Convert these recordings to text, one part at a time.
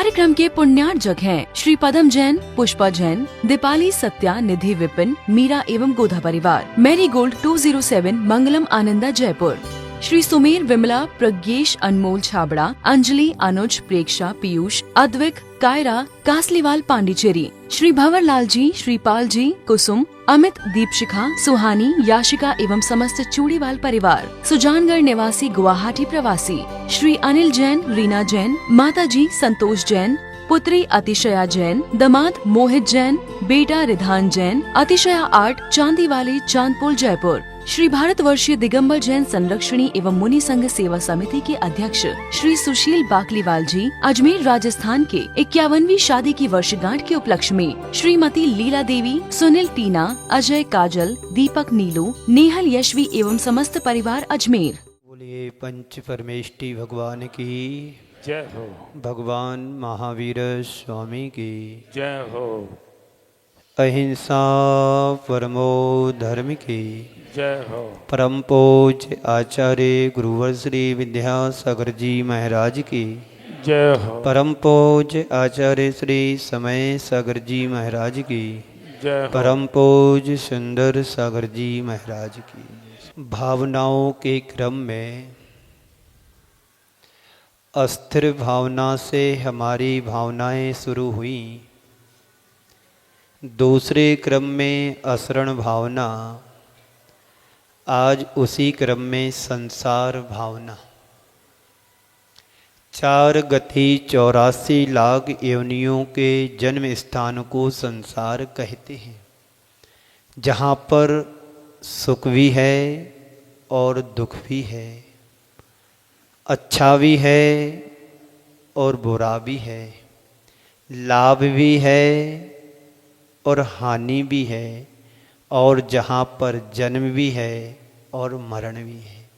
कार्यक्रम के पुण्यार्जक हैं श्री पदम जैन, पुष्पा जैन, दीपाली, सत्या, निधि, विपिन, मीरा एवं गोधा परिवार, मैरी गोल्ड 207, मंगलम, आनंदा, जयपुर। श्री सुमेर, विमला, प्रज्ञेश, अनमोल, छाबड़ा, अंजलि, अनुज, प्रेक्षा, पीयूष, अद्विक, कायरा, कासलीवाल, पांडिचेरी। श्री भंवर लाल जी, श्रीपाल जी, कुसुम, अमित, दीपशिखा, सुहानी, याशिका एवं समस्त चूड़ीवाल परिवार। सुजानगढ़ निवासी, गुवाहाटी प्रवासी श्री अनिल जैन, रीना जैन, माता जी संतोष जैन, पुत्री अतिशया जैन, दामाद मोहित जैन, बेटा रिधान जैन, अतिशया आर्ट, चांदीवाली, चांदपुर, जयपुर। श्री भारतवर्षीय दिगंबर जैन संरक्षणी एवं मुनि संघ सेवा समिति के अध्यक्ष श्री सुशील बाकलीवाल जी, अजमेर राजस्थान के 51वीं शादी की वर्षगांठ के उपलक्ष्य में श्रीमती लीला देवी, सुनील, टीना, अजय, काजल, दीपक, नीलू, नेहल, यशवी एवं समस्त परिवार, अजमेर। बोलिए पंच परमेष्टि भगवान की जय हो। भगवान महावीर स्वामी की जय हो। अहिंसा परमो धर्म की जय हो। परम पूज्य आचार्य गुरुवर श्री विद्यासागर जी महाराज की जय हो। परम पूज्य आचार्य श्री समय सागर जी महाराज की जय हो। परम पूज्य सुंदर सागर जी महाराज की। भावनाओं के क्रम में अस्थिर भावना से हमारी भावनाएं शुरू हुई, दूसरे क्रम में असरण भावना, आज उसी क्रम में संसार भावना। 4 गति 84 लाख योनियों के जन्म स्थान को संसार कहते हैं, जहाँ पर सुख भी है और दुख भी है, अच्छा भी है और बुरा भी है, लाभ भी है और हानि भी है, और जहाँ पर जन्म भी है और मरण भी है।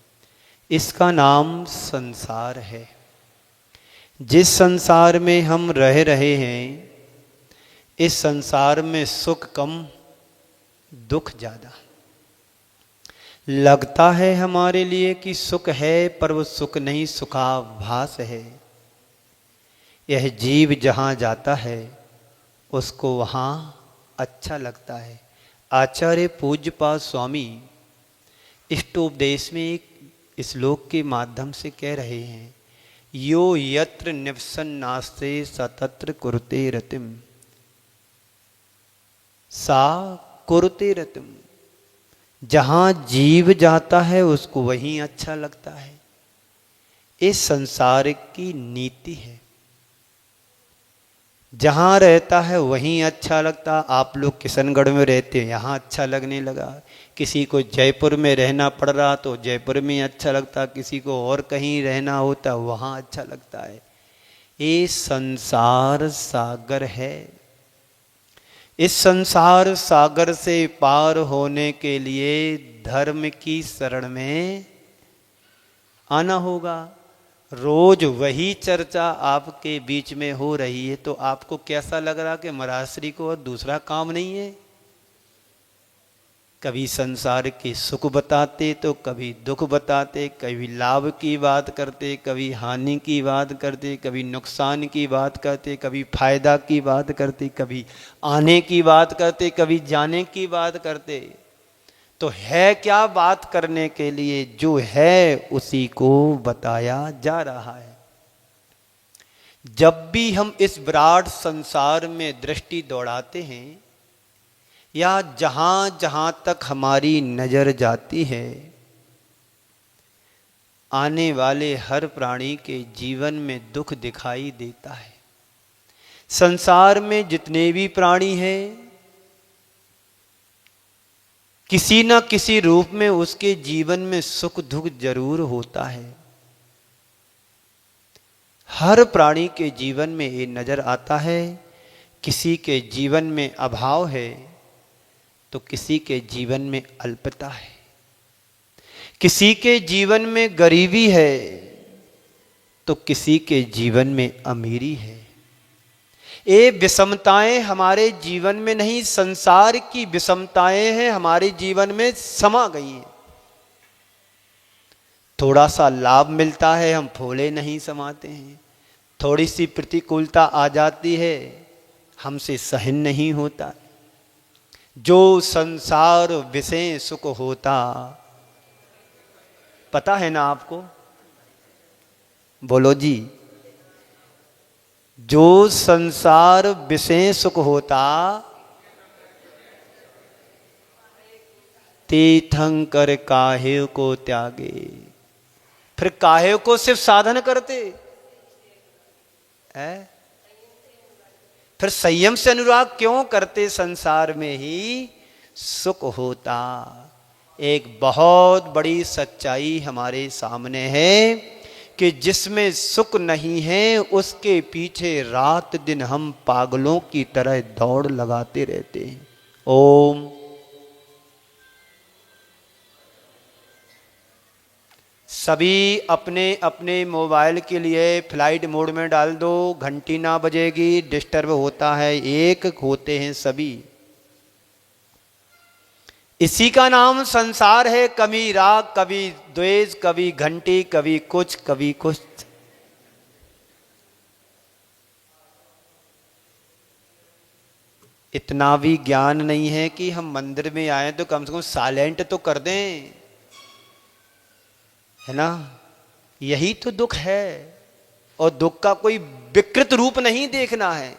इसका नाम संसार है। जिस संसार में हम रह रहे हैं, इस संसार में सुख कम, दुख ज़्यादा। लगता है हमारे लिए कि सुख है, पर वो सुख नहीं, सुखाभास है। यह जीव जहाँ जाता है उसको वहाँ अच्छा लगता है। आचार्य पूज्यपाद स्वामी इष्टोपदेश में एक श्लोक के माध्यम से कह रहे हैं, यो यत्र निवसन नास्ते सतत्र कुरुते रतिम सा कुरुते रतिम। जहाँ जीव जाता है उसको वहीं अच्छा लगता है। इस संसार की नीति है, जहाँ रहता है वहीं अच्छा लगता। आप लोग किशनगढ़ में रहते हैं, यहाँ अच्छा लगने लगा। किसी को जयपुर में रहना पड़ रहा तो जयपुर में अच्छा लगता, किसी को और कहीं रहना होता वहाँ अच्छा लगता है। ये संसार सागर है। इस संसार सागर से पार होने के लिए धर्म की शरण में आना होगा। रोज वही चर्चा आपके बीच में हो रही है तो आपको कैसा लग रहा कि महाराज को और दूसरा काम नहीं है? कभी संसार के सुख बताते तो कभी दुख बताते, कभी लाभ की बात करते, कभी हानि की बात करते, कभी नुकसान की बात करते, कभी फायदा की बात करते, कभी आने की बात करते, कभी जाने की बात करते। तो है क्या बात करने के लिए? जो है उसी को बताया जा रहा है। जब भी हम इस विराट संसार में दृष्टि दौड़ाते हैं या जहां जहां तक हमारी नजर जाती है, आने वाले हर प्राणी के जीवन में दुख दिखाई देता है। संसार में जितने भी प्राणी हैं, किसी न किसी रूप में उसके जीवन में सुख दुख जरूर होता है। हर प्राणी के जीवन में ये नजर आता है। किसी के जीवन में अभाव है तो किसी के जीवन में अल्पता है, किसी के जीवन में गरीबी है तो किसी के जीवन में अमीरी है। ये विषमताएं हमारे जीवन में नहीं, संसार की विषमताएं हैं हमारे जीवन में समा गई हैं। थोड़ा सा लाभ मिलता है हम फूले नहीं समाते हैं, थोड़ी सी प्रतिकूलता आ जाती है, हमसे सहन नहीं होता। जो संसार विषय सुख होता, पता है ना आपको? बोलो जी। जो संसार विषय सुख होता, तीर्थंकर काहे को त्यागे। फिर काहे को सिर्फ साधन करते है? फिर संयम से अनुराग क्यों करते? संसार में ही सुख होता। एक बहुत बड़ी सच्चाई हमारे सामने है कि जिसमें सुख नहीं है उसके पीछे रात दिन हम पागलों की तरह दौड़ लगाते रहते हैं। ओम। सभी अपने अपने मोबाइल के लिए फ्लाइट मोड में डाल दो, घंटी ना बजेगी, डिस्टर्ब होता है, एक होते हैं सभी। इसी का नाम संसार है। कभी राग, कभी द्वेष, कभी घंटी, कभी कुछ, कभी कुछ। इतना भी ज्ञान नहीं है कि हम मंदिर में आए तो कम से कम साइलेंट तो कर दें, है ना? यही तो दुख है। और दुख का कोई विकृत रूप नहीं देखना है।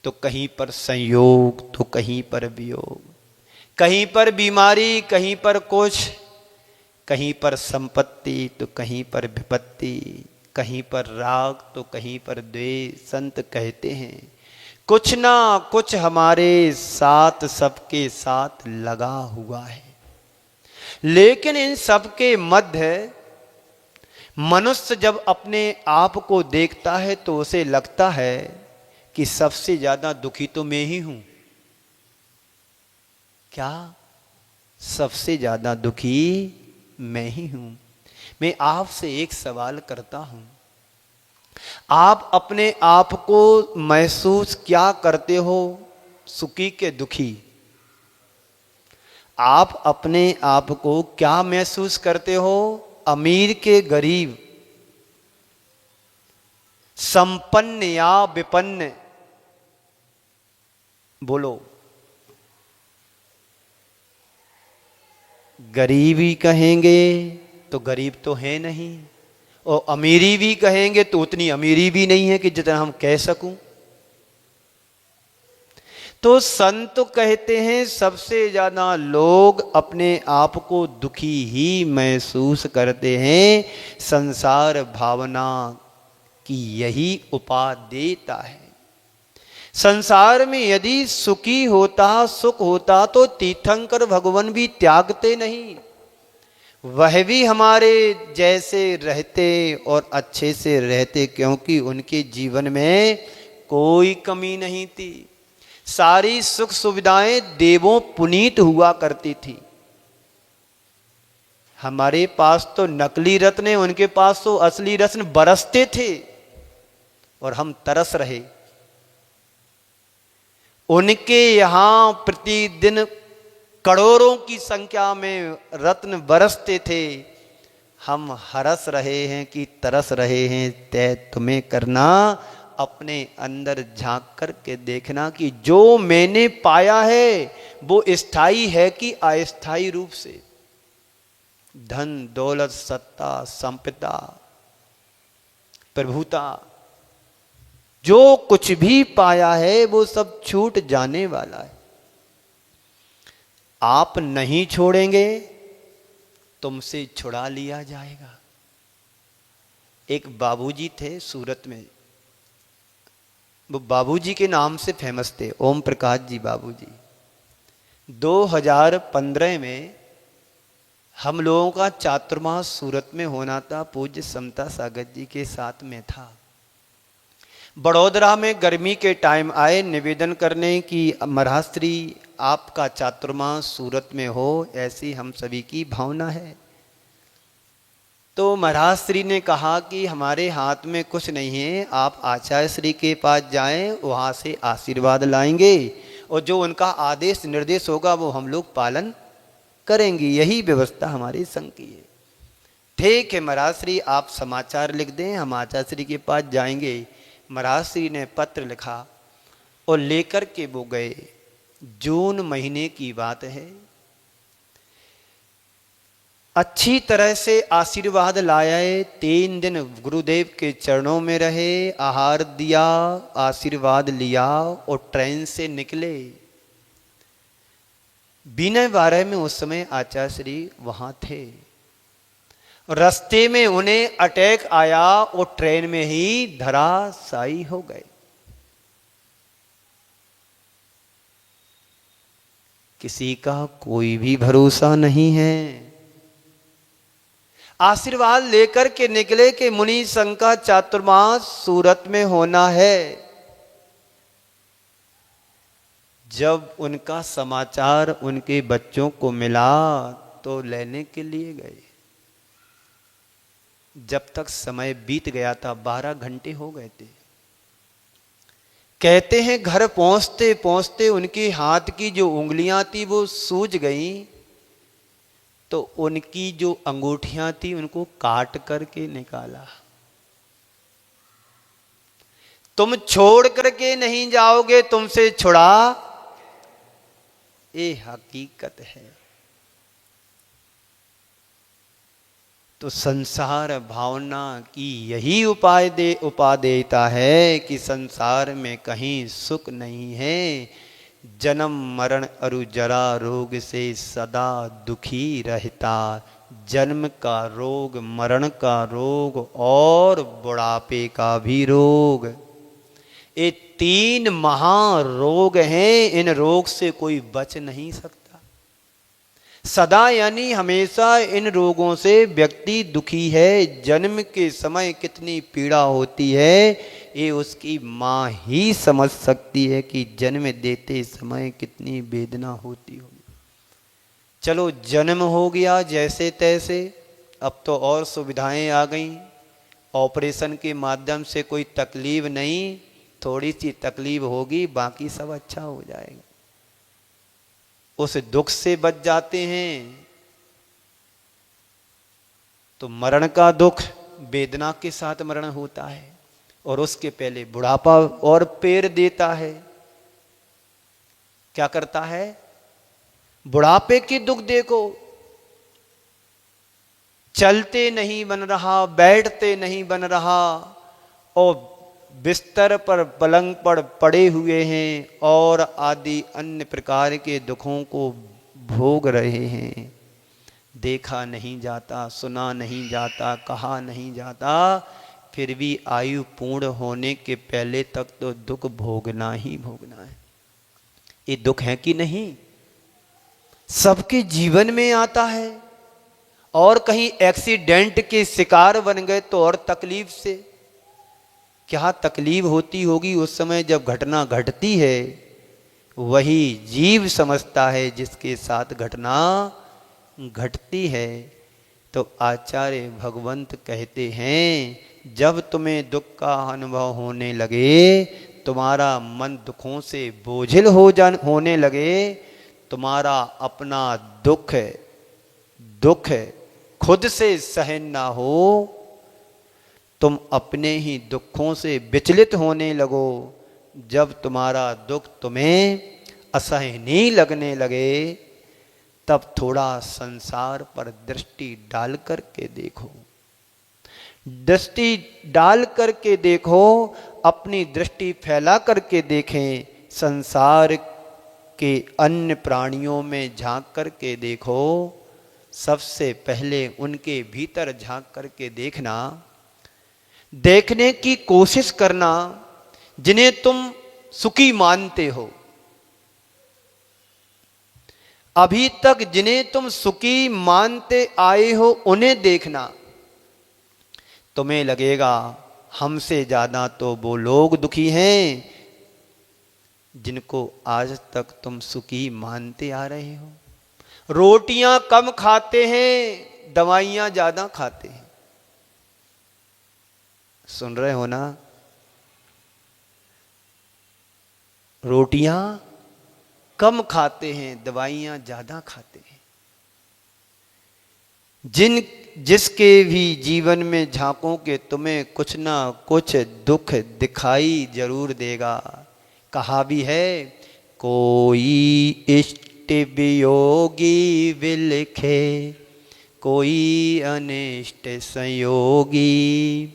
तो कहीं पर संयोग तो कहीं पर वियोग, कहीं पर बीमारी, कहीं पर कुछ, कहीं पर संपत्ति तो कहीं पर विपत्ति, कहीं पर राग तो कहीं पर द्वेष। संत कहते हैं कुछ ना कुछ हमारे साथ, सबके साथ लगा हुआ है। लेकिन इन सबके मध्य मनुष्य जब अपने आप को देखता है तो उसे लगता है कि सबसे ज्यादा दुखी तो मैं ही हूं। क्या? सबसे ज्यादा दुखी मैं ही हूं। मैं आपसे एक सवाल करता हूं, आप अपने आप को महसूस क्या करते हो, सुखी के दुखी? आप अपने आप को क्या महसूस करते हो, अमीर के गरीब, संपन्न या विपन्न? बोलो। गरीबी कहेंगे तो गरीब तो है नहीं, और अमीरी भी कहेंगे तो उतनी अमीरी भी नहीं है कि जितना हम कह सकूं। तो संत कहते हैं सबसे ज्यादा लोग अपने आप को दुखी ही महसूस करते हैं। संसार भावना की यही उपादेयता है। संसार में यदि सुखी होता, सुख होता तो तीर्थंकर भगवान भी त्यागते नहीं। वह भी हमारे जैसे रहते और अच्छे से रहते, क्योंकि उनके जीवन में कोई कमी नहीं थी। सारी सुख सुविधाएं देवों पुनीत हुआ करती थी। हमारे पास तो नकली रत्न है, उनके पास तो असली रत्न बरसते थे और हम तरस रहे। उनके यहां प्रतिदिन करोड़ों की संख्या में रत्न बरसते थे, हम हरस रहे हैं कि तरस रहे हैं। तय तुम्हें करना, अपने अंदर झांक करके देखना कि जो मैंने पाया है वो स्थायी है कि अस्थायी रूप से। धन दौलत सत्ता संपदा प्रभुता, जो कुछ भी पाया है वो सब छूट जाने वाला है। आप नहीं छोड़ेंगे, तुमसे छुड़ा लिया जाएगा। एक बाबूजी थे सूरत में, वो बाबूजी के नाम से फेमस थे, ओम प्रकाश जी बाबूजी। 2015 में हम लोगों का चातुर्मास सूरत में होना था, पूज्य समता सागर जी के साथ में था। बड़ोदरा में गर्मी के टाइम आए निवेदन करने की, महाराज श्री आपका चातुर्मास सूरत में हो, ऐसी हम सभी की भावना है। तो महाराज श्री ने कहा कि हमारे हाथ में कुछ नहीं है, आप आचार्य श्री के पास जाएं, वहाँ से आशीर्वाद लाएंगे और जो उनका आदेश निर्देश होगा वो हम लोग पालन करेंगे। यही व्यवस्था हमारे संघ की है। ठीक है महाराज श्री, आप समाचार लिख दें, हम आचार्य श्री के पास जाएंगे। महाराज श्री ने पत्र लिखा और लेकर के वो गए। जून महीने की बात है। अच्छी तरह से आशीर्वाद लाए। 3 दिन गुरुदेव के चरणों में रहे, आहार दिया, आशीर्वाद लिया और ट्रेन से निकले। बिना 12 में उस समय आचार्य श्री वहां थे। रास्ते में उन्हें अटैक आया और ट्रेन में ही धराशायी हो गए। किसी का कोई भी भरोसा नहीं है। आशीर्वाद लेकर के निकले कि मुनि संघ का चातुर्मास सूरत में होना है। जब उनका समाचार उनके बच्चों को मिला तो लेने के लिए गए। जब तक समय बीत गया था, 12 घंटे हो गए थे। कहते हैं घर पहुंचते पहुंचते उनके हाथ की जो उंगलियां थी वो सूज गईं, तो उनकी जो अंगूठियां थी उनको काट करके निकाला। तुम छोड़ करके नहीं जाओगे, तुमसे छुड़ा, ये हकीकत है। तो संसार भावना की यही उपादेयता है कि संसार में कहीं सुख नहीं है। जन्म मरण अरु जरा रोग से सदा दुखी रहता। जन्म का रोग, मरण का रोग और बुढ़ापे का भी रोग, ये 3 महारोग हैं। इन रोग से कोई बच नहीं सकता। सदा यानी हमेशा इन रोगों से व्यक्ति दुखी है। जन्म के समय कितनी पीड़ा होती है ये उसकी माँ ही समझ सकती है कि जन्म देते समय कितनी वेदना होती होगी। चलो जन्म हो गया जैसे तैसे, अब तो और सुविधाएं आ गई। ऑपरेशन के माध्यम से कोई तकलीफ नहीं, थोड़ी सी तकलीफ होगी, बाकी सब अच्छा हो जाएगा। उस दुख से बच जाते हैं। तो मरण का दुख वेदना के साथ मरण होता है और उसके पहले बुढ़ापा और पैर देता है। क्या करता है? बुढ़ापे के दुख देखो, चलते नहीं बन रहा, बैठते नहीं बन रहा और बिस्तर पर पलंग पर पड़े हुए हैं और आदि अन्य प्रकार के दुखों को भोग रहे हैं। देखा नहीं जाता, सुना नहीं जाता, कहा नहीं जाता, फिर भी आयु पूर्ण होने के पहले तक तो दुख भोगना ही भोगना है। ये दुख है कि नहीं? सबके जीवन में आता है। और कहीं एक्सीडेंट के शिकार बन गए तो और तकलीफ से। क्या तकलीफ होती होगी उस समय जब घटना घटती है। वही जीव समझता है जिसके साथ घटना घटती है। तो आचार्य भगवंत कहते हैं, जब तुम्हें दुख का अनुभव होने लगे, तुम्हारा मन दुखों से बोझिल होने लगे, तुम्हारा अपना दुख खुद से सहन ना हो, तुम अपने ही दुखों से विचलित होने लगो, जब तुम्हारा दुख तुम्हें असहनीय लगने लगे, तब थोड़ा संसार पर दृष्टि डाल करके देखो। दृष्टि डाल करके देखो, अपनी दृष्टि फैला करके देखें। संसार के अन्य प्राणियों में झांक करके देखो। सबसे पहले उनके भीतर झांक करके देखना, देखने की कोशिश करना जिन्हें तुम सुखी मानते हो। अभी तक जिन्हें तुम सुखी मानते आए हो उन्हें देखना। तुम्हें लगेगा हमसे ज्यादा तो वो लोग दुखी हैं जिनको आज तक तुम सुखी मानते आ रहे हो। रोटियां कम खाते हैं, दवाइयां ज्यादा खाते हैं। सुन रहे हो ना? रोटियां कम खाते हैं, दवाइयां ज्यादा खाते हैं। जिसके भी जीवन में झांकोगे तुम्हें कुछ ना कुछ दुख दिखाई जरूर देगा। कहा भी है, कोई इष्ट वियोगी विलखे, कोई अनिष्ट संयोगी,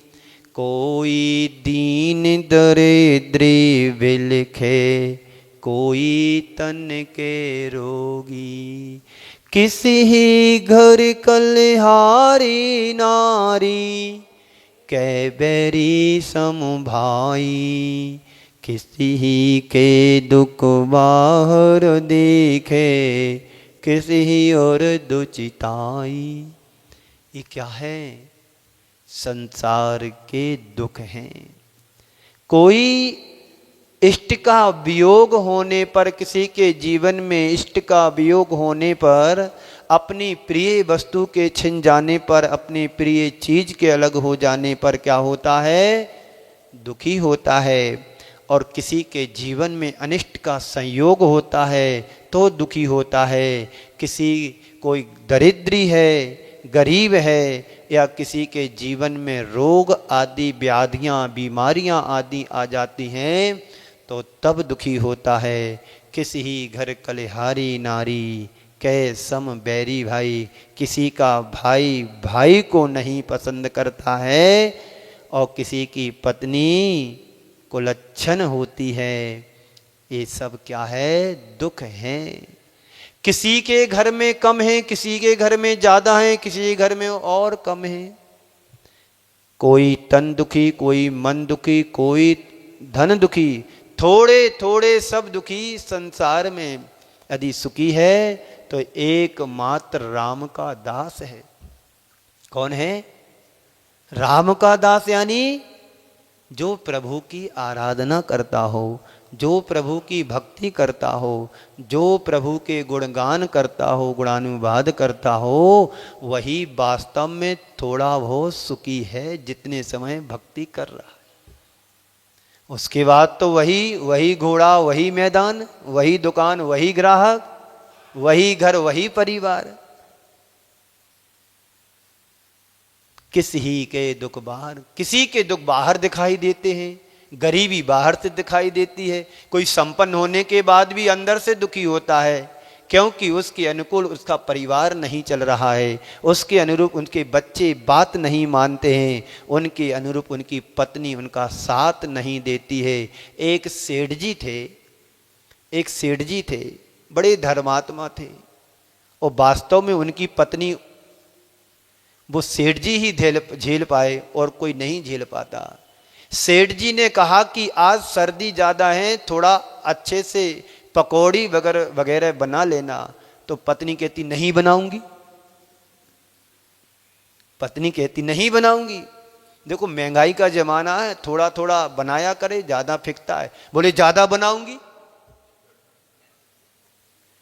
कोई दीन दरिद्री विलखे, कोई तन के रोगी। किसी ही घर कलहारी नारी, कै बैरी सम भाई, किसी ही के दुख बाहर देखे, किसी ही और दुचिताई। ये क्या है? संसार के दुख हैं। कोई इष्ट का वियोग होने पर, किसी के जीवन में इष्ट का वियोग होने पर, अपनी प्रिय वस्तु के छिन जाने पर, अपनी प्रिय चीज के अलग हो जाने पर क्या होता है? दुखी होता है। और किसी के जीवन में अनिष्ट का संयोग होता है तो दुखी होता है। किसी कोई दरिद्री है, गरीब है, या किसी के जीवन में रोग आदि व्याधियां, बीमारियां आदि आ जाती हैं तो तब दुखी होता है। किसी ही घर कलहारी नारी, कै सम बैरी भाई। किसी का भाई भाई को नहीं पसंद करता है और किसी की पत्नी कुलच्छन होती है। ये सब क्या है? दुख है। किसी के घर में कम है, किसी के घर में ज्यादा है, किसी के घर में और कम है। कोई तन दुखी, कोई मन दुखी, कोई धन दुखी, थोड़े थोड़े सब दुखी संसार में। यदि सुखी है तो एकमात्र राम का दास है। कौन है? राम का दास, यानी जो प्रभु की आराधना करता हो, जो प्रभु की भक्ति करता हो, जो प्रभु के गुणगान करता हो, गुणानुवाद करता हो, वही वास्तव में थोड़ा बहुत सुखी है जितने समय भक्ति कर रहा है। उसके बाद तो वही घोड़ा, वही मैदान, वही दुकान, वही ग्राहक, वही घर, वही परिवार। किसी के दुख बाहर, किसी के दुख बाहर दिखाई देते हैं। गरीबी बाहर से दिखाई देती है। कोई संपन्न होने के बाद भी अंदर से दुखी होता है, क्योंकि उसके अनुकूल उसका परिवार नहीं चल रहा है, उसके अनुरूप उनके बच्चे बात नहीं मानते हैं, उनके अनुरूप उनकी पत्नी उनका साथ नहीं देती है। एक सेठ जी थे, बड़े धर्मात्मा थे, और वास्तव में उनकी पत्नी, वो सेठ जी ही झेल पाए और कोई नहीं झेल पाता। सेठ जी ने कहा कि आज सर्दी ज़्यादा है, थोड़ा अच्छे से पकौड़ी वगैरह बना लेना। तो पत्नी कहती नहीं बनाऊंगी। पत्नी कहती नहीं बनाऊंगी। देखो महंगाई का जमाना है, थोड़ा थोड़ा बनाया करे, ज़्यादा फिकता है। बोले ज़्यादा बनाऊंगी।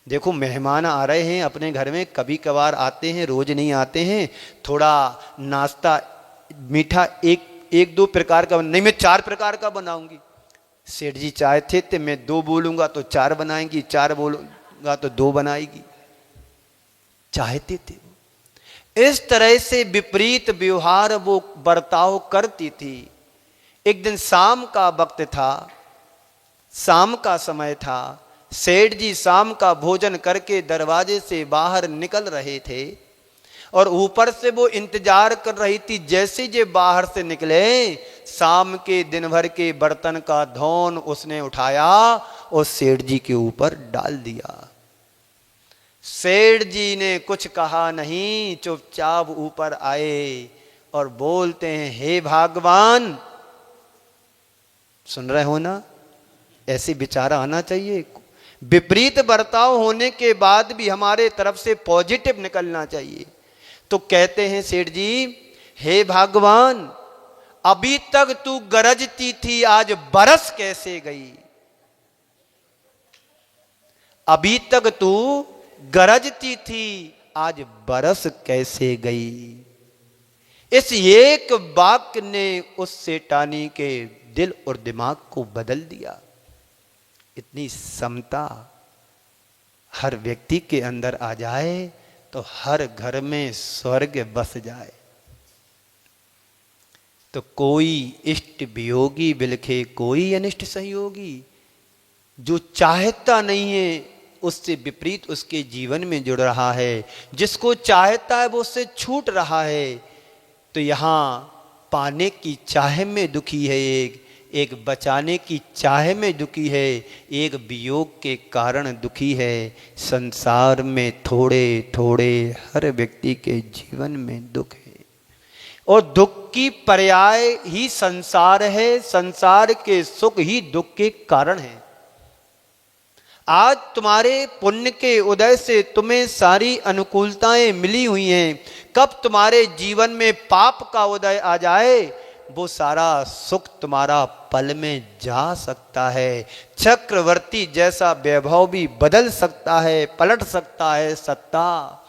देखो मेहमान आ रहे हैं अपने घर में, कभी कभार आते हैं, रोज नहीं आते हैं। थोड़ा नाश्ता मीठा एक दो प्रकार का नहीं, मैं 4 प्रकार का बनाऊंगी। सेठ जी चाहते थे मैं 2 बोलूंगा तो 4 बनाएंगी, 4 बोलूंगा तो 2 बनाएगी, चाहते थे। इस तरह से विपरीत व्यवहार वो बर्ताव करती थी। एक दिन शाम का वक्त था, शाम का समय था। सेठ जी शाम का भोजन करके दरवाजे से बाहर निकल रहे थे और ऊपर से वो इंतजार कर रही थी। जैसे जे बाहर से निकले, शाम के दिन भर के बर्तन का धौन उसने उठाया और सेठ जी के ऊपर डाल दिया। सेठ जी ने कुछ कहा नहीं, चुपचाप ऊपर आए और बोलते हैं, हे भगवान। सुन रहे हो ना? ऐसे विचार आना चाहिए। विपरीत बर्ताव होने के बाद भी हमारे तरफ से पॉजिटिव निकलना चाहिए। तो कहते हैं सेठ जी, हे भगवान, अभी तक तू गरजती थी, आज बरस कैसे गई? अभी तक तू गरजती थी, आज बरस कैसे गई? इस एक वाक्य ने उस सेठानी के दिल और दिमाग को बदल दिया। इतनी समता हर व्यक्ति के अंदर आ जाए तो तो हर घर में स्वर्ग बस जाए। तो कोई इष्ट वियोगी बिलखे कोई अनिष्ट सहयोगी। जो चाहता नहीं है उससे विपरीत उसके जीवन में जुड़ रहा है, जिसको चाहता है वो उससे छूट रहा है। तो यहाँ पाने की चाह में दुखी है एक बचाने की चाह में दुखी है, एक वियोग के कारण दुखी है। संसार में थोड़े थोड़े हर व्यक्ति के जीवन में दुख है, और दुख की पर्याय ही संसार है। संसार के सुख ही दुख के कारण है। आज तुम्हारे पुण्य के उदय से तुम्हें सारी अनुकूलताएं मिली हुई हैं। कब तुम्हारे जीवन में पाप का उदय आ जाए, वो सारा सुख तुम्हारा पल में जा सकता है। चक्रवर्ती जैसा वैभव भी बदल सकता है, पलट सकता है सत्ता।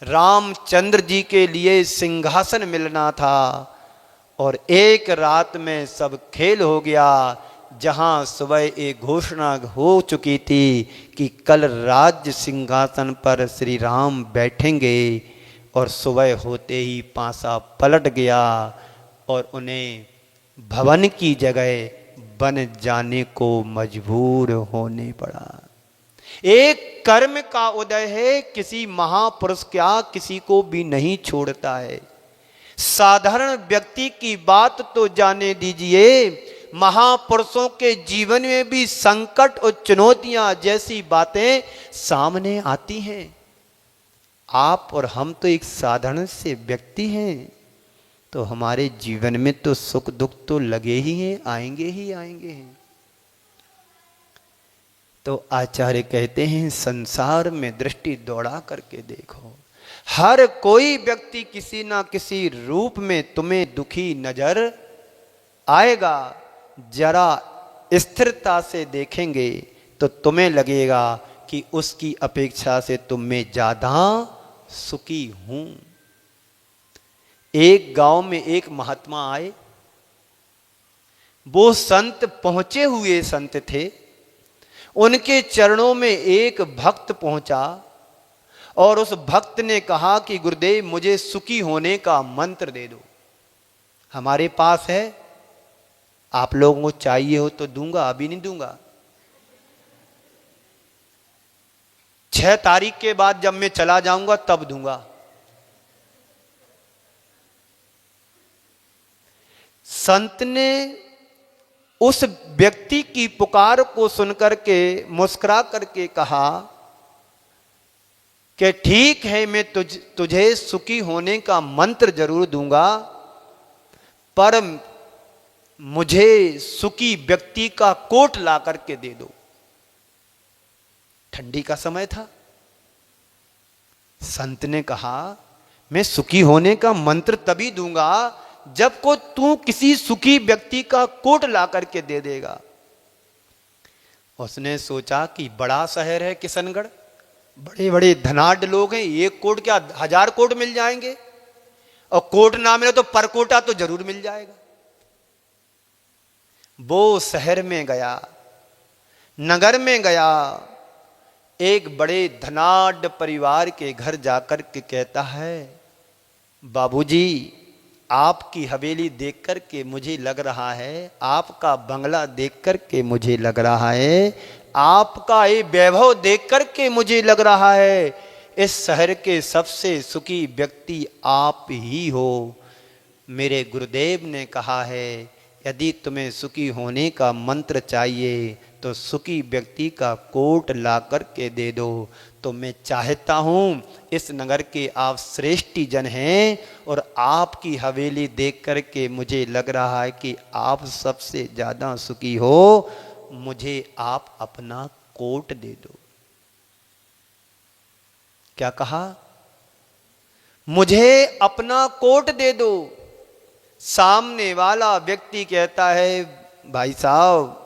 रामचंद्र जी के लिए सिंहासन मिलना था और एक रात में सब खेल हो गया। जहां सुबह एक घोषणा हो चुकी थी कि कल राज्य सिंहासन पर श्री राम बैठेंगे, और सुबह होते ही पासा पलट गया और उन्हें भवन की जगह बन जाने को मजबूर होने पड़ा। एक कर्म का उदय है, किसी महापुरुष क्या किसी को भी नहीं छोड़ता है। साधारण व्यक्ति की बात तो जाने दीजिए, महापुरुषों के जीवन में भी संकट और चुनौतियां जैसी बातें सामने आती हैं। आप और हम तो एक साधारण से व्यक्ति हैं, तो हमारे जीवन में तो सुख दुख तो लगे ही हैं, आएंगे ही आएंगे हैं। तो आचार्य कहते हैं संसार में दृष्टि दौड़ा करके देखो, हर कोई व्यक्ति किसी ना किसी रूप में तुम्हें दुखी नजर आएगा। जरा स्थिरता से देखेंगे तो तुम्हें लगेगा कि उसकी अपेक्षा से तुम में ज्यादा सुखी हूं। एक गांव में एक महात्मा आए। वो संत पहुंचे हुए संत थे। उनके चरणों में एक भक्त पहुंचा और उस भक्त ने कहा कि गुरुदेव मुझे सुखी होने का मंत्र दे दो। हमारे पास है, आप लोगों को चाहिए हो तो दूंगा, अभी नहीं दूंगा। 6 तारीख के बाद जब मैं चला जाऊंगा तब दूंगा। संत ने उस व्यक्ति की पुकार को सुनकर के मुस्कुरा करके कहा कि ठीक है, मैं तुझे सुखी होने का मंत्र जरूर दूंगा, पर मुझे सुखी व्यक्ति का कोट ला करके दे दो। ठंडी का समय था। संत ने कहा मैं सुखी होने का मंत्र तभी दूंगा जब को तू किसी सुखी व्यक्ति का कोट ला करके दे देगा। उसने सोचा कि बड़ा शहर है किशनगढ़, बड़े बड़े धनाढ्य लोग हैं, एक कोट क्या 1000 कोट मिल जाएंगे, और कोट ना मिले तो पर कोटा तो जरूर मिल जाएगा। वो शहर में गया, नगर में गया, एक बड़े धनाढ्य परिवार के घर जाकर के कहता है बाबूजी आपकी हवेली देख कर के मुझे लग रहा है, आपका बंगला देख कर के मुझे लग रहा है, आपका ये वैभव देख कर के मुझे लग रहा है, इस शहर के सबसे सुखी व्यक्ति आप ही हो। मेरे गुरुदेव ने कहा है यदि तुम्हें सुखी होने का मंत्र चाहिए तो सुखी व्यक्ति का कोट ला कर के दे दो। तो मैं चाहता हूँ, इस नगर के आप श्रेष्ठ जन हैं और आपकी हवेली देख कर के मुझे लग रहा है कि आप सबसे ज़्यादा सुखी हो, मुझे आप अपना कोट दे दो। क्या कहा? मुझे अपना कोट दे दो। सामने वाला व्यक्ति कहता है भाई साहब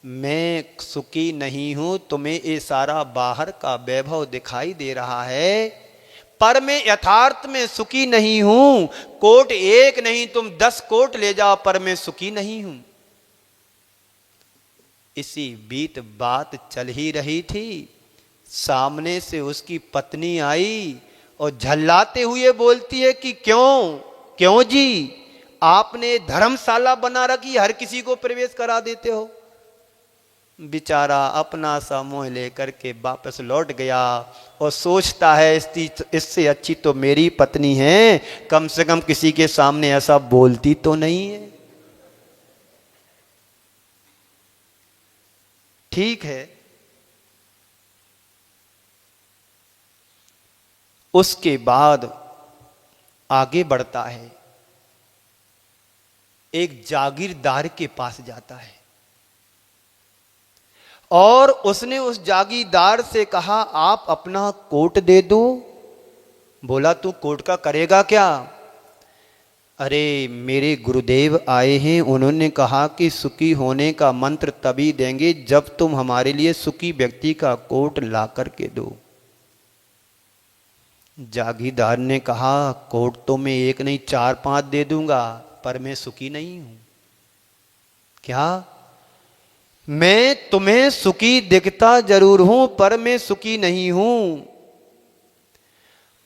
मैं सुखी नहीं हूं, तुम्हें ये सारा बाहर का वैभव दिखाई दे रहा है, पर मैं यथार्थ में सुखी नहीं हूं। कोट एक नहीं तुम 10 कोट ले जाओ, पर मैं सुखी नहीं हूं। इसी बीच बात चल ही रही थी, सामने से उसकी पत्नी आई और झल्लाते हुए बोलती है कि क्यों क्यों जी, आपने धर्मशाला बना रखी, हर किसी को प्रवेश करा देते हो। बेचारा अपना सा मोह लेकर के वापस लौट गया और सोचता है इससे अच्छी तो मेरी पत्नी है, कम से कम किसी के सामने ऐसा बोलती तो नहीं है। ठीक है, उसके बाद आगे बढ़ता है, एक जागीरदार के पास जाता है और उसने उस जागीरदार से कहा आप अपना कोट दे दो। बोला तू कोट का करेगा क्या? अरे मेरे गुरुदेव आए हैं, उन्होंने कहा कि सुखी होने का मंत्र तभी देंगे जब तुम हमारे लिए सुखी व्यक्ति का कोट ला करके दो। जागीरदार ने कहा कोट तो मैं एक नहीं 4-5 दे दूंगा, पर मैं सुखी नहीं हूं। क्या? मैं तुम्हें सुखी दिखता जरूर हूं पर मैं सुखी नहीं हूं।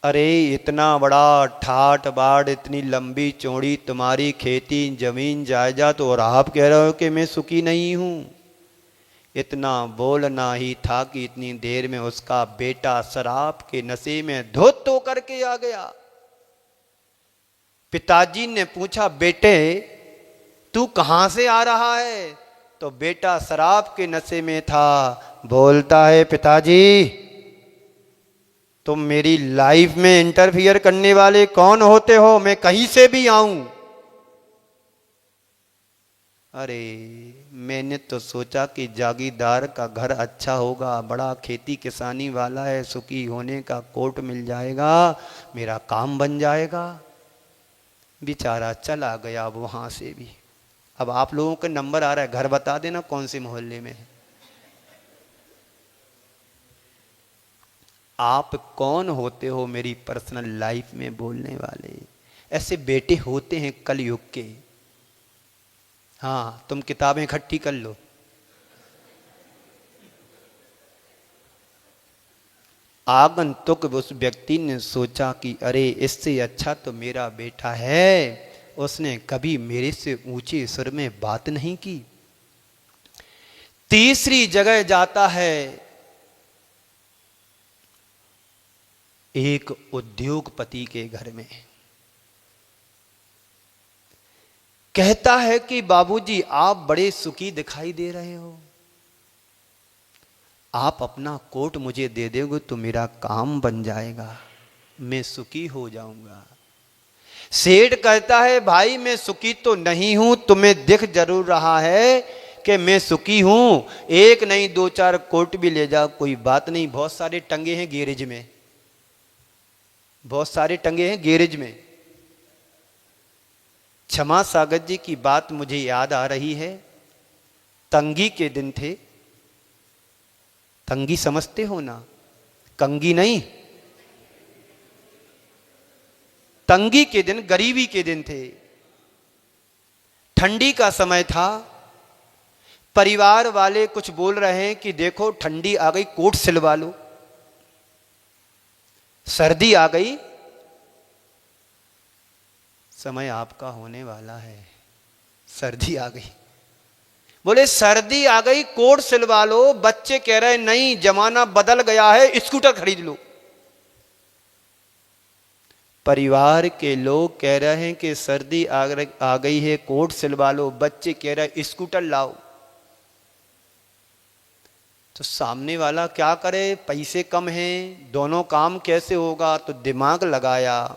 अरे इतना बड़ा ठाट बाट, इतनी लंबी चौड़ी तुम्हारी खेती जमीन जायदाद, और आप कह रहे हो कि मैं सुखी नहीं हूं। इतना बोलना ही था कि इतनी देर में उसका बेटा शराब के नशे में धुत होकर के आ गया। पिताजी ने पूछा बेटे तू कहां से आ रहा है? तो बेटा शराब के नशे में था। बोलता है पिताजी तुम मेरी लाइफ में इंटरफियर करने वाले कौन होते हो? मैं कहीं से भी आऊं। अरे मैंने तो सोचा कि जागीरदार का घर अच्छा होगा, बड़ा खेती किसानी वाला है, सुखी होने का कोट मिल जाएगा, मेरा काम बन जाएगा। बेचारा चला गया वहां से भी। अब आप लोगों का नंबर आ रहा है, घर बता देना कौन से मोहल्ले में है। आप कौन होते हो मेरी पर्सनल लाइफ में बोलने वाले? ऐसे बेटे होते हैं कलयुग के। हाँ तुम किताबें इकट्ठी कर लो। आगंतुक उस व्यक्ति ने सोचा कि अरे इससे अच्छा तो मेरा बेटा है, उसने कभी मेरे से ऊंचे सुर में बात नहीं की। तीसरी जगह जाता है, एक उद्योगपति के घर में। कहता है कि बाबूजी आप बड़े सुखी दिखाई दे रहे हो, आप अपना कोट मुझे दे दोगे तो मेरा काम बन जाएगा, मैं सुखी हो जाऊंगा। सेठ कहता है भाई मैं सुखी तो नहीं हूं, तुम्हें दिख जरूर रहा है कि मैं सुखी हूं, एक नहीं 2-4 कोट भी ले जा, कोई बात नहीं, बहुत सारे टंगे हैं गैरेज में, बहुत सारे टंगे हैं गैरेज में। क्षमा सागर जी की बात मुझे याद आ रही है, तंगी के दिन थे। तंगी समझते हो ना, कंगी नहीं, तंगी के दिन, गरीबी के दिन थे। ठंडी का समय था, परिवार वाले कुछ बोल रहे हैं कि देखो ठंडी आ गई कोट सिलवा लो, सर्दी आ गई, समय आपका होने वाला है, सर्दी आ गई। बोले सर्दी आ गई कोट सिलवा लो, बच्चे कह रहे नहीं जमाना बदल गया है, स्कूटर खरीद लो। परिवार के लोग कह रहे हैं कि सर्दी आ गई है कोट सिलवा लो, बच्चे कह रहे हैं स्कूटर लाओ। तो सामने वाला क्या करे, पैसे कम हैं, दोनों काम कैसे होगा? तो दिमाग लगाया,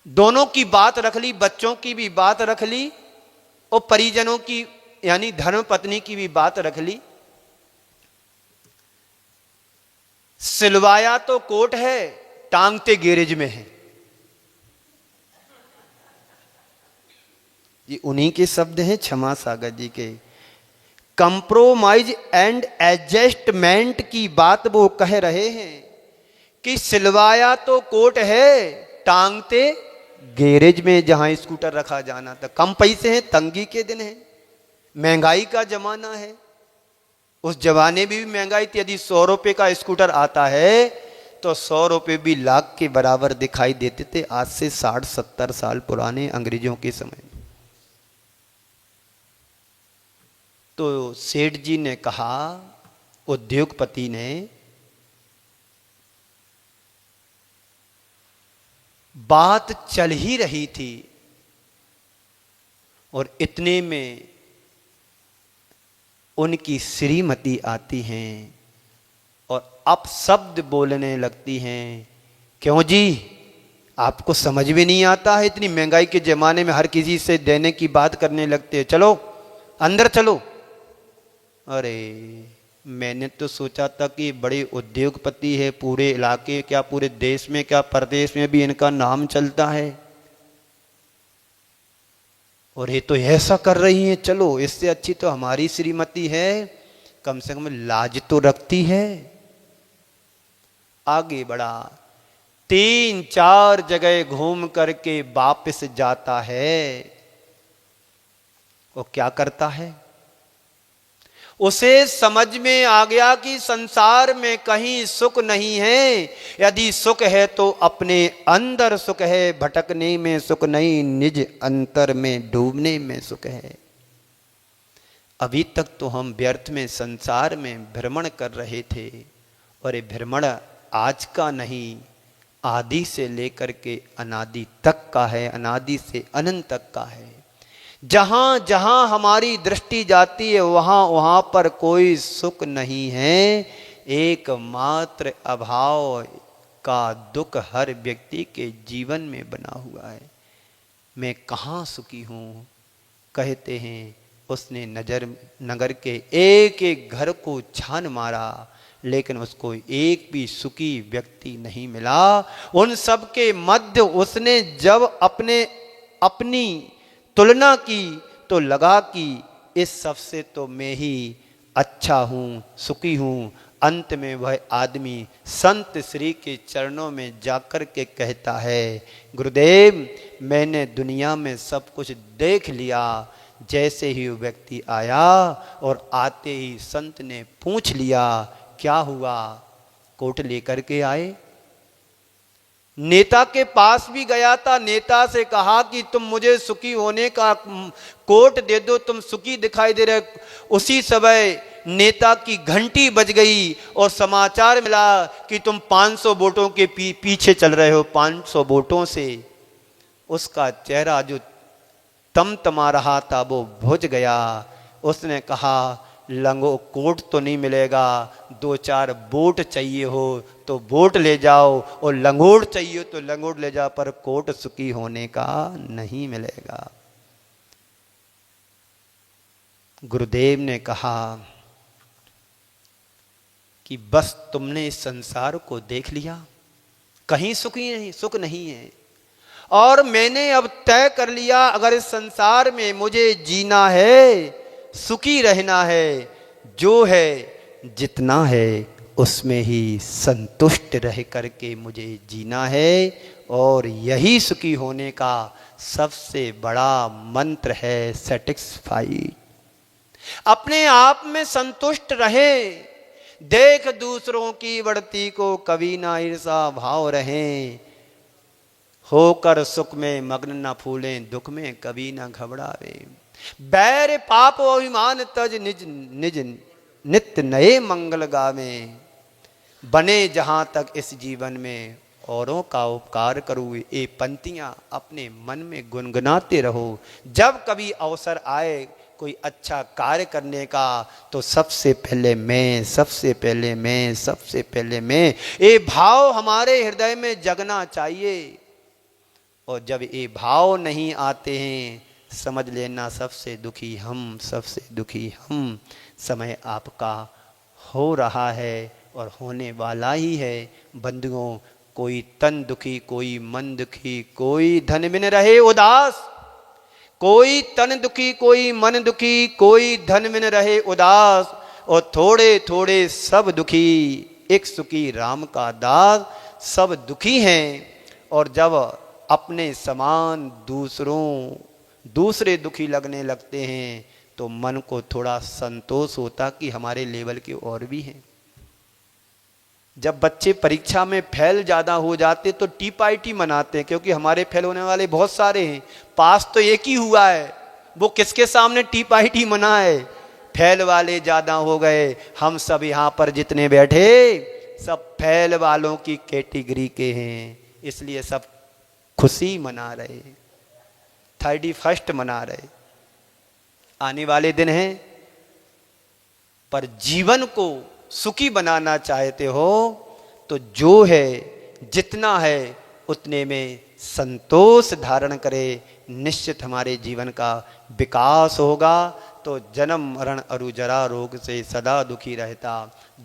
दोनों की बात रख ली, बच्चों की भी बात रख ली और परिजनों की यानी धर्म पत्नी की भी बात रख ली। सिलवाया तो कोट है, टांगते गैरेज में है। ये उन्हीं के शब्द हैं, क्षमा सागर जी के। कंप्रोमाइज एंड एडजस्टमेंट की बात वो कह रहे हैं कि सिलवाया तो कोट है, टांगते गैरेज में जहां स्कूटर रखा जाना था। कम पैसे हैं, तंगी के दिन है, महंगाई का जमाना है। उस जमाने में भी महंगाई थी, यदि 100 रुपए का स्कूटर आता है तो 100 रुपये भी लाख के बराबर दिखाई देते थे, आज से 60-70 साल पुराने अंग्रेजों के समय। तो सेठ जी ने कहा, उद्योगपति ने, बात चल ही रही थी और इतने में उनकी श्रीमती आती हैं और अपशब्द बोलने लगती हैं। क्यों जी, आपको समझ में नहीं आता है? इतनी महंगाई के जमाने में हर किसी से देने की बात करने लगते हैं, चलो अंदर चलो। अरे मैंने तो सोचा था कि बड़े उद्योगपति है, पूरे इलाके क्या पूरे देश में क्या प्रदेश में भी इनका नाम चलता है, और ये तो ऐसा कर रही हैं। चलो इससे अच्छी तो हमारी श्रीमती है, कम से कम लाज तो रखती है। आगे बढ़ा, 3-4 जगह घूम करके वापस जाता है। वो क्या करता है? उसे समझ में आ गया कि संसार में कहीं सुख नहीं है। यदि सुख है तो अपने अंदर सुख है, भटकने में सुख नहीं, निज अंतर में डूबने में सुख है। अभी तक तो हम व्यर्थ में संसार में भ्रमण कर रहे थे, और ये भ्रमण आज का नहीं, आदि से लेकर के अनादि तक का है, अनादि से अनंत तक का है। जहां जहां हमारी दृष्टि जाती है वहां वहां पर कोई सुख नहीं है, एकमात्र अभाव का दुख हर व्यक्ति के जीवन में बना हुआ है। मैं कहाँ सुखी हूँ? कहते हैं उसने नगर के एक एक घर को छान मारा, लेकिन उसको एक भी सुखी व्यक्ति नहीं मिला। उन सब के मध्य उसने जब अपनी तुलना की तो लगा कि इस सब से तो मैं ही अच्छा हूँ, सुखी हूँ। अंत में वह आदमी संत श्री के चरणों में जाकर के कहता है, गुरुदेव मैंने दुनिया में सब कुछ देख लिया। जैसे ही वो व्यक्ति आया और आते ही संत ने पूछ लिया, क्या हुआ? कोट लेकर के आए। नेता के पास भी गया था, नेता से कहा कि तुम मुझे सुखी होने का कोट दे दो, तुम सुखी दिखाई दे रहे। उसी समय नेता की घंटी बज गई और समाचार मिला कि तुम 500 वोटों के पीछे चल रहे हो। 500 वोटों से उसका चेहरा जो तमतमा रहा था वो बुझ गया। उसने कहा, लंगो कोट तो नहीं मिलेगा, 2-4 वोट चाहिए हो तो वोट ले जाओ, और लंगोट चाहिए तो लंगोट ले जाओ, पर कोट सुखी होने का नहीं मिलेगा। गुरुदेव ने कहा कि बस तुमने इस संसार को देख लिया, कहीं सुख नहीं है, और मैंने अब तय कर लिया अगर इस संसार में मुझे जीना है, सुखी रहना है, जो है जितना है उसमें ही संतुष्ट रह करके मुझे जीना है। और यही सुखी होने का सबसे बड़ा मंत्र है, सेटिस्फाइड। अपने आप में संतुष्ट रहे, देख दूसरों की बढ़ती को कभी ना ईर्षा भाव रहे, होकर सुख में मग्न न फूलें, दुख में कभी ना घबरावे। बैर पाप अभिमान तज निज निज नित्य नए मंगल गावे। बने जहां तक इस जीवन में औरों का उपकार करूँ, ये पंक्तियां अपने मन में गुनगुनाते रहो। जब कभी अवसर आए कोई अच्छा कार्य करने का तो सबसे पहले मैं, सबसे पहले मैं, सबसे पहले मैं, ये भाव हमारे हृदय में जगना चाहिए। और जब ये भाव नहीं आते हैं समझ लेना सबसे दुखी हम, सबसे दुखी हम। समय आपका हो रहा है और होने वाला ही है। बंधुओं, कोई तन दुखी, कोई मन दुखी, कोई धन बिन रहे उदास, कोई तन दुखी, कोई मन दुखी, कोई धन बिन रहे उदास, और थोड़े थोड़े सब दुखी, एक सुखी राम का दास। सब दुखी हैं, और जब अपने समान दूसरे दुखी लगने लगते हैं तो मन को थोड़ा संतोष होता कि हमारे लेवल के और भी हैं। जब बच्चे परीक्षा में फेल ज़्यादा हो जाते तो टी पार्टी मनाते हैं, क्योंकि हमारे फेल होने वाले बहुत सारे हैं, पास तो एक ही हुआ है, वो किसके सामने टी पार्टी मनाए? फेल वाले ज़्यादा हो गए। हम सब यहाँ पर जितने बैठे सब फेल वालों की कैटेगरी के हैं, इसलिए सब खुशी मना रहे, 31 मना रहे। आने वाले दिन हैं, पर जीवन को सुखी बनाना चाहते हो तो जो है जितना है उतने में संतोष धारण करे, निश्चित हमारे जीवन का विकास होगा। तो जन्म मरण अरु जरा रोग से सदा दुखी रहता,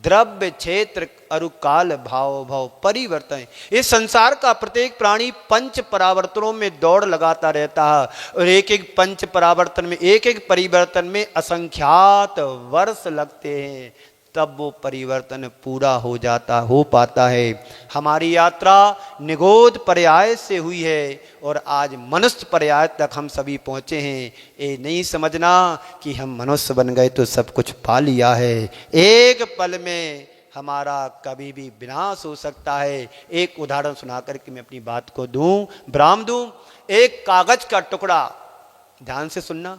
द्रव्य क्षेत्र अरु काल भाव भाव परिवर्तन। इस संसार का प्रत्येक प्राणी पंच परावर्तनों में दौड़ लगाता रहता है, और एक एक पंच परावर्तन में, एक एक परिवर्तन में असंख्यात वर्ष लगते हैं, तब वो परिवर्तन पूरा हो पाता है। हमारी यात्रा निगोद पर्याय से हुई है और आज मनुष्य पर्याय तक हम सभी पहुँचे हैं। ये नहीं समझना कि हम मनुष्य बन गए तो सब कुछ पा लिया है। एक पल में हमारा कभी भी विनाश हो सकता है। एक उदाहरण सुना करके मैं अपनी बात को विराम दूं। एक कागज का टुकड़ा, ध्यान से सुनना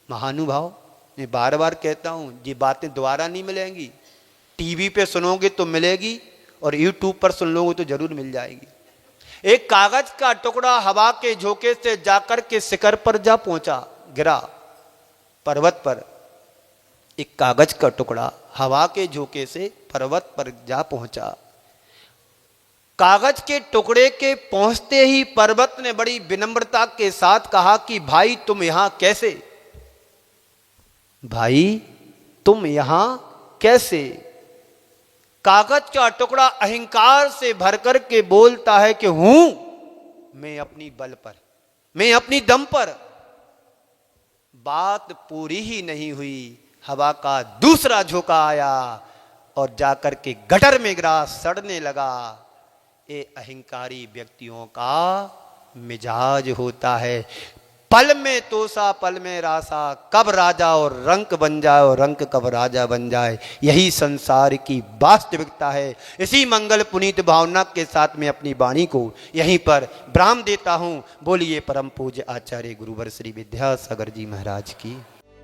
महानुभाव, मैं बार बार कहता हूँ, ये बातें दोबारा नहीं मिलेंगी। टीवी पे सुनोगे तो मिलेगी और यूट्यूब पर सुन लोगे तो जरूर मिल जाएगी। एक कागज का टुकड़ा हवा के झोंके से जाकर के शिखर पर जा पहुंचा, गिरा पर्वत पर। एक कागज का टुकड़ा हवा के झोंके से पर्वत पर जा पहुंचा। कागज के टुकड़े के पहुंचते ही पर्वत ने बड़ी विनम्रता के साथ कहा कि भाई तुम यहां कैसे? भाई तुम यहां कैसे? कागज का टुकड़ा अहंकार से भरकर के बोलता है कि हूं मैं अपनी बल पर, मैं अपनी दम पर। बात पूरी ही नहीं हुई, हवा का दूसरा झोंका आया और जाकर के गटर में गिरा, सड़ने लगा। ये अहंकारी व्यक्तियों का मिजाज होता है। पल में तोसा पल में रासा, कब राजा और रंक बन जाए और रंक कब राजा बन जाए, यही संसार की वास्तविकता है। इसी मंगल पुनीत भावना के साथ मैं अपनी वाणी को यहीं पर विराम देता हूँ। बोलिए परम पूज्य आचार्य गुरुवर श्री विद्यासागर जी महाराज की।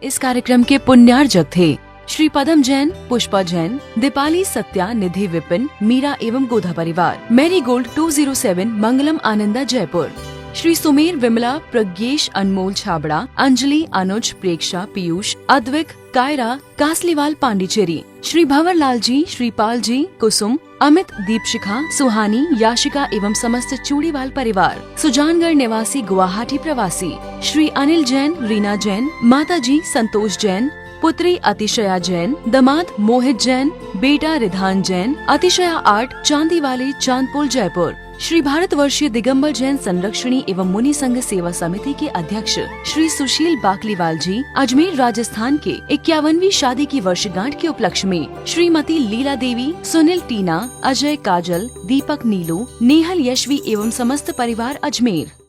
इस कार्यक्रम के पुण्यार्जक थे श्री पदम जैन, पुष्पा जैन, दीपाली सत्या, निधि विपिन, मीरा एवं गोधा परिवार, मैरी गोल्ड 207, मंगलम आनंदा जयपुर, श्री सुमेर, विमला, प्रज्ञेश, अनमोल छाबड़ा, अंजलि, अनुज, प्रेक्षा, पीयूष, अद्विक, कायरा, कासलीवाल, पांडिचेरी, श्री भंवरलाल जी, श्रीपाल जी, कुसुम, अमित, दीपशिखा, सुहानी, याशिका एवं समस्त चूड़ीवाल परिवार, सुजानगढ़ निवासी, गुवाहाटी प्रवासी, श्री अनिल जैन, रीना जैन, माता जी संतोष जैन, पुत्री अतिशया जैन, दामाद मोहित जैन, बेटा रिधान जैन, अतिशया आर्ट, चांदीवाली, चांदपुर, जयपुर, श्री भारतवर्षीय दिगंबर जैन संरक्षणी एवं मुनि संघ सेवा समिति के अध्यक्ष श्री सुशील बाकलीवाल जी, अजमेर राजस्थान के 51वीं शादी की वर्षगांठ के उपलक्ष्य में श्रीमती लीला देवी, सुनील, टीना, अजय, काजल, दीपक, नीलू, नेहल, यशवी एवं समस्त परिवार अजमेर।